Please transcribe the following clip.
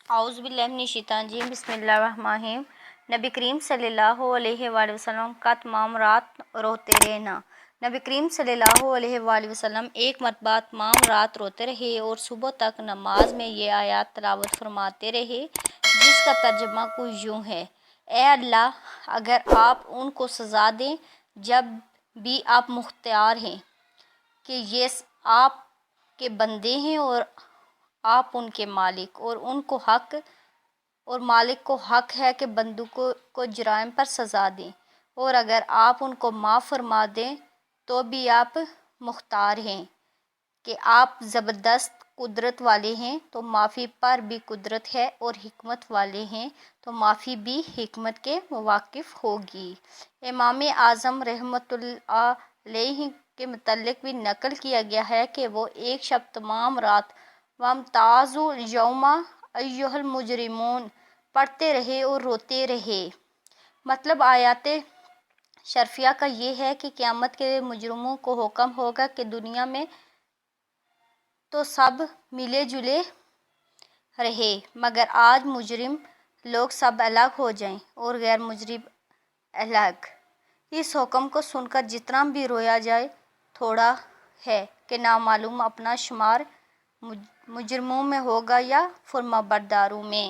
اعوذ باللہ من الشیطان الرجیم بسم اللہ الرحمن الرحیم۔ نبی کریم صلی اللہ علیہ وآلہ وسلم کا تمام رات روتے رہنا۔ نبی کریم صلی اللہ علیہ وآلہ وسلم ایک مرتبہ تمام رات روتے رہے اور صبح تک نماز میں یہ آیات تلاوت فرماتے رہے، جس کا ترجمہ کچھ یوں ہے: اے اللہ، اگر آپ ان کو سزا دیں جب بھی آپ مختار ہیں کہ یہ آپ کے بندے ہیں اور آپ ان کے مالک، اور ان کو حق اور مالک کو حق ہے کہ بندوں کو جرائم پر سزا دیں، اور اگر آپ ان کو معاف فرما دیں تو بھی آپ مختار ہیں کہ آپ زبردست قدرت والے ہیں تو معافی پر بھی قدرت ہے، اور حکمت والے ہیں تو معافی بھی حکمت کے مواقف ہوگی۔ امام اعظم رحمۃ اللہ علیہ کے متعلق بھی نقل کیا گیا ہے کہ وہ ایک شب تمام رات وَامْتَازُوا الْيَوْمَ أَيُّهَا الْمُجْرِمُونَ پڑھتے رہے اور روتے رہے۔ مطلب آیات شرفیہ کا یہ ہے کہ قیامت کے مجرموں کو حکم ہوگا کہ دنیا میں تو سب ملے جلے رہے، مگر آج مجرم لوگ سب الگ ہو جائیں اور غیر مجرم الگ۔ اس حکم کو سن کر جتنا بھی رویا جائے تھوڑا ہے کہ نامعلوم اپنا شمار مجرموں میں ہوگا یا فرمانبرداروں میں۔